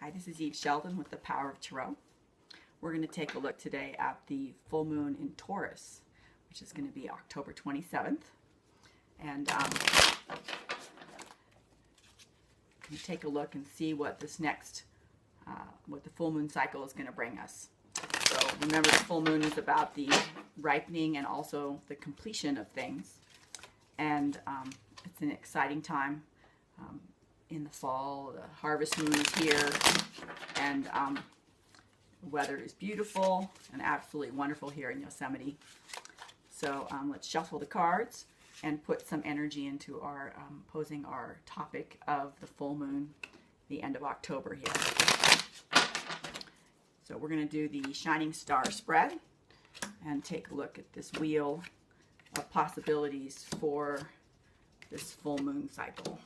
Hi, this is Eve Sheldon with the Power of Tarot. We're going to take a look today at the full moon in Taurus, which is going to be October 27th. And we take a look and see what this next, what the full moon cycle is going to bring us. So remember, the full moon is about the ripening and also the completion of things. And it's an exciting time. In the fall, the harvest moon is here, and the weather is beautiful and absolutely wonderful here in Yosemite. So let's shuffle the cards and put some energy into our posing our topic of the full moon, the end of October here. So we're going to do the Shining Star spread and take a look at this wheel of possibilities for this full moon cycle.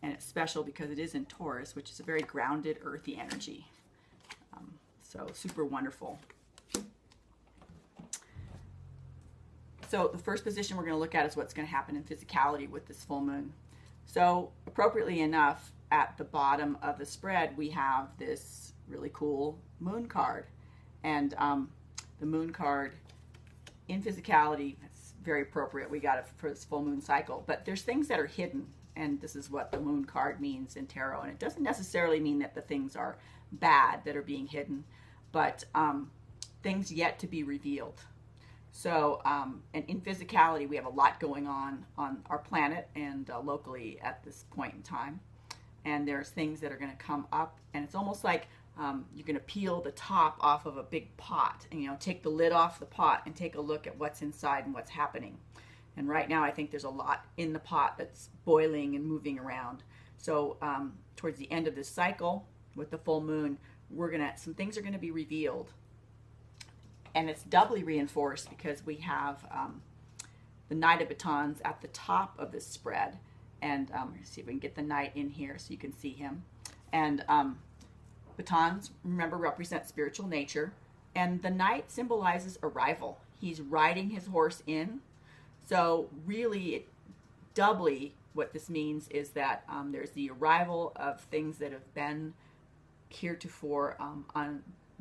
And it's special because it is in Taurus, which is a very grounded, earthy energy. So super wonderful. So the first position we're going to look at is what's going to happen in physicality with this full moon. So appropriately enough, at the bottom of the spread, we have this really cool moon card. And the moon card in physicality, it's very appropriate. We got it for this full moon cycle. But there's things that are hidden. And this is what the moon card means in tarot. And it doesn't necessarily mean that the things are bad that are being hidden, but things yet to be revealed. So, and in physicality, we have a lot going on our planet and locally at this point in time. And there's things that are going to come up. And it's almost like you're going to peel the top off of a big pot and, take the lid off the pot and take a look at what's inside and what's happening. And right now, I think there's a lot in the pot that's boiling and moving around. So towards the end of this cycle, with the full moon, some things are going to be revealed. And it's doubly reinforced because we have the Knight of Batons at the top of this spread. And let's see if we can get the Knight in here so you can see him. And batons, remember, represent spiritual nature. And the Knight symbolizes arrival. He's riding his horse in. So really, doubly, what this means is that there's the arrival of things that have been heretofore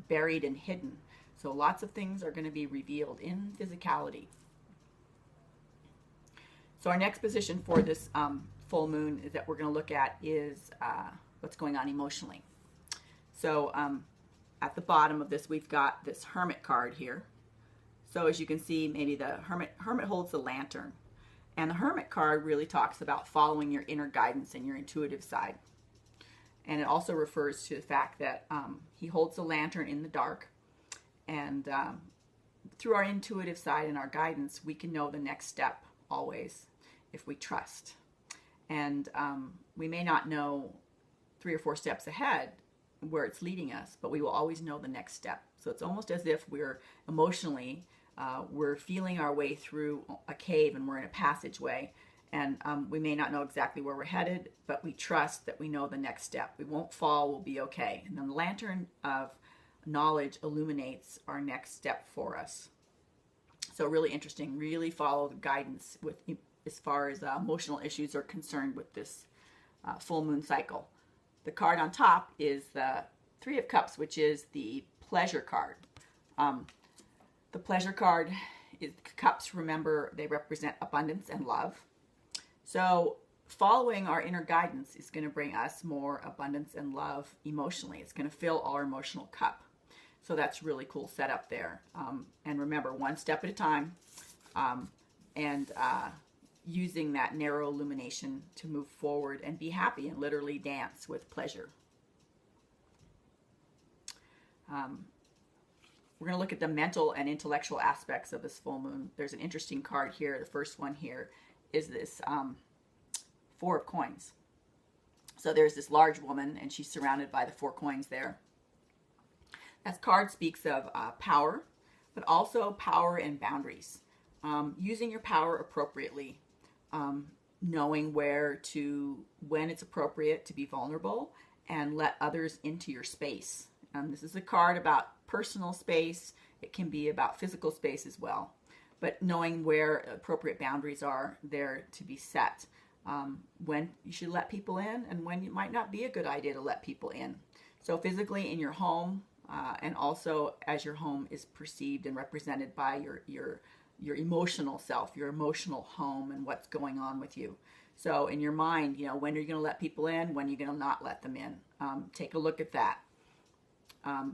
buried and hidden. So lots of things are going to be revealed in physicality. So our next position for this full moon that we're going to look at is what's going on emotionally. So at the bottom of this, we've got this Hermit card here. So as you can see, maybe the Hermit holds the lantern. And the Hermit card really talks about following your inner guidance and your intuitive side. And it also refers to the fact that he holds the lantern in the dark. And through our intuitive side and our guidance, we can know the next step always if we trust. And we may not know 3 or 4 steps ahead where it's leading us, but we will always know the next step. So it's almost as if we're emotionally we're feeling our way through a cave and we're in a passageway, and we may not know exactly where we're headed, but we trust that we know the next step. We won't fall, we'll be okay. And then the lantern of knowledge illuminates our next step for us. So really interesting, really follow the guidance with as far as emotional issues are concerned with this full moon cycle. The card on top is the 3 of Cups, which is the pleasure card. The pleasure card is cups. Remember, they represent abundance and love. So following our inner guidance is going to bring us more abundance and love emotionally. It's going to fill our emotional cup. So that's really cool setup there. And remember, one step at a time, and using that narrow illumination to move forward and be happy and literally dance with pleasure. We're going to look at the mental and intellectual aspects of this full moon. There's an interesting card here. The first one here is this 4 of coins. So there's this large woman, and she's surrounded by the 4 coins there. That card speaks of power, but also power and boundaries. Using your power appropriately, knowing when it's appropriate to be vulnerable and let others into your space. This is a card about personal space. It can be about physical space as well. But knowing where appropriate boundaries are there to be set. when you should let people in and when it might not be a good idea to let people in. So physically in your home, and also as your home is perceived and represented by your emotional self, your emotional home, and what's going on with you. So in your mind, when are you going to let people in? When are you going to not let them in? Take a look at that,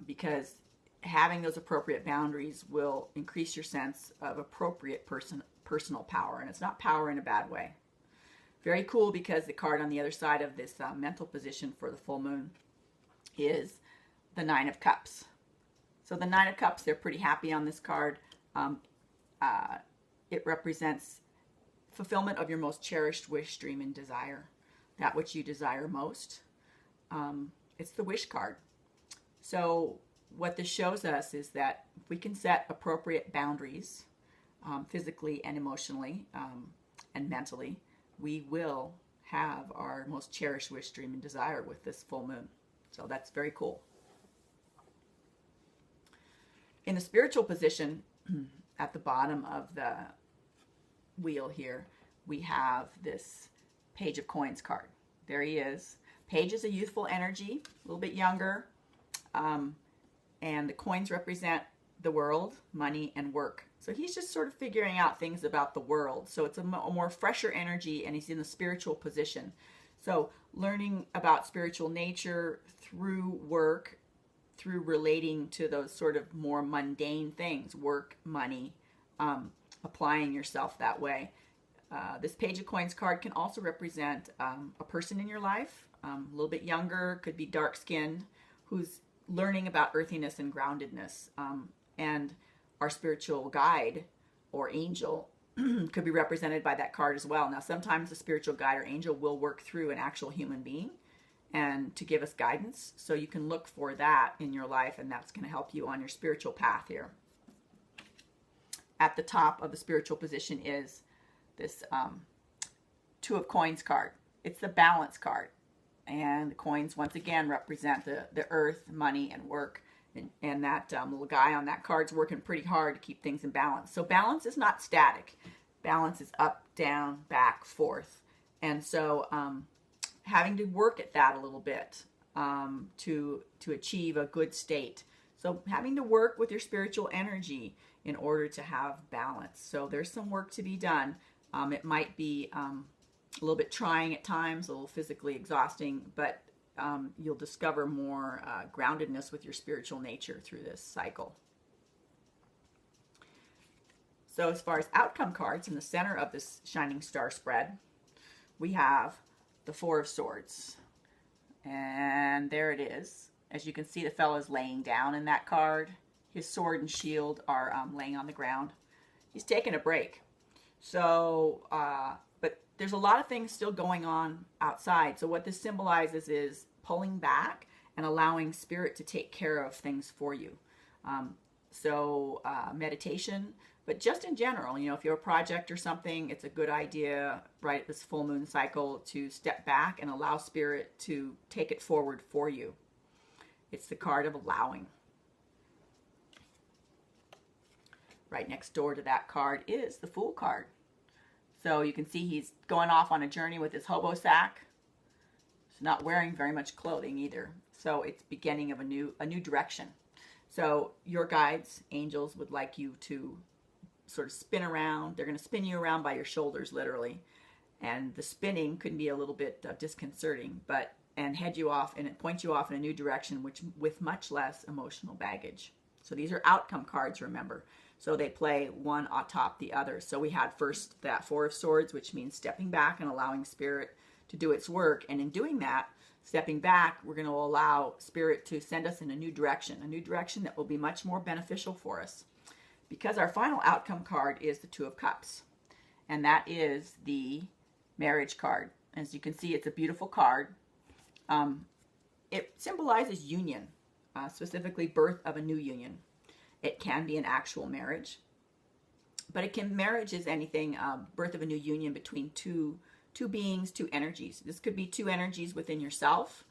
because having those appropriate boundaries will increase your sense of appropriate personal power, and it's not power in a bad way. Very cool, because the card on the other side of this mental position for the full moon is the Nine of Cups. So the Nine of Cups, they're pretty happy on this card. It represents fulfillment of your most cherished wish, dream, and desire. That which you desire most. It's the wish card. So what this shows us is that if we can set appropriate boundaries, physically and emotionally and mentally, we will have our most cherished wish, dream, and desire with this full moon. So that's very cool. In the spiritual position, at the bottom of the wheel here, we have this Page of Coins card. There he is. Page is a youthful energy, a little bit younger, and the coins represent the world, money, and work. So he's just sort of figuring out things about the world. So it's a more fresher energy, and he's in the spiritual position. So learning about spiritual nature through work, through relating to those sort of more mundane things, work, money, applying yourself that way. This Page of Coins card can also represent a person in your life, a little bit younger, could be dark-skinned, who's learning about earthiness and groundedness. And our spiritual guide or angel could be represented by that card as well. Now, sometimes the spiritual guide or angel will work through an actual human being and to give us guidance. So you can look for that in your life, and that's going to help you on your spiritual path here. At the top of the spiritual position is this Two of Coins card. It's the balance card. And the coins, once again, represent the earth, money, and work. And that little guy on that card's working pretty hard to keep things in balance. So balance is not static. Balance is up, down, back, forth. And so having to work at that a little bit to achieve a good state. So having to work with your spiritual energy in order to have balance. So there's some work to be done. It might be a little bit trying at times, a little physically exhausting, but you'll discover more groundedness with your spiritual nature through this cycle. So as far as outcome cards, in the center of this Shining Star spread, we have the Four of Swords. And there it is. As you can see, the fellow's laying down in that card. His sword and shield are laying on the ground. He's taking a break. So, but there's a lot of things still going on outside. So what this symbolizes is pulling back and allowing spirit to take care of things for you. Meditation, but just in general, if you have a project or something, it's a good idea right at this full moon cycle to step back and allow spirit to take it forward for you. It's the card of allowing. Right next door to that card is the Fool card. So you can see he's going off on a journey with his hobo sack. He's not wearing very much clothing either. So it's beginning of a new direction. So your guides, angels, would like you to sort of spin around. They're going to spin you around by your shoulders, literally. And the spinning could be a little bit disconcerting, and head you off and point you off in a new direction, with much less emotional baggage. So these are outcome cards, remember. So they play one atop the other. So we had first that Four of Swords, which means stepping back and allowing spirit to do its work. And in doing that, stepping back, we're going to allow spirit to send us in a new direction that will be much more beneficial for us. Because our final outcome card is the Two of Cups. And that is the marriage card. As you can see, it's a beautiful card. It symbolizes union, specifically birth of a new union. It can be an actual marriage, but marriage is anything, birth of a new union between two beings, two energies. This could be two energies within yourself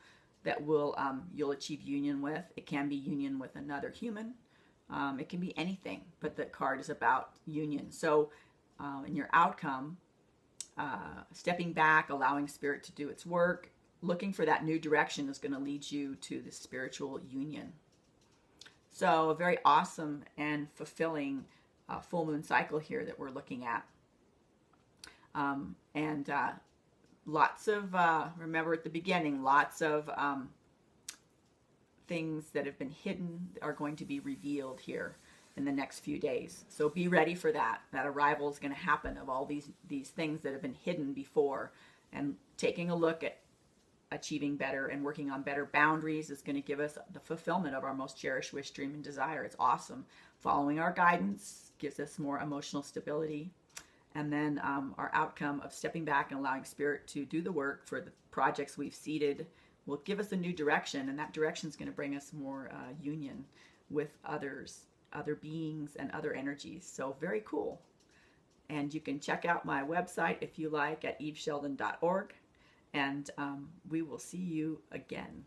that you'll achieve union with. It can be union with another human. It can be anything, but the card is about union. So in your outcome, stepping back, allowing spirit to do its work, looking for that new direction is going to lead you to the spiritual union. So a very awesome and fulfilling full moon cycle here that we're looking at. And lots of, remember at the beginning, lots of things that have been hidden are going to be revealed here in the next few days. So be ready for that. That arrival is going to happen of all these things that have been hidden before. And taking a look at achieving better and working on better boundaries is going to give us the fulfillment of our most cherished wish, dream, and desire. It's awesome. Following our guidance gives us more emotional stability. And then our outcome of stepping back and allowing spirit to do the work for the projects we've seeded will give us a new direction. And that direction is going to bring us more union with others, other beings, and other energies. So very cool. And you can check out my website if you like at evesheldon.org. And we will see you again.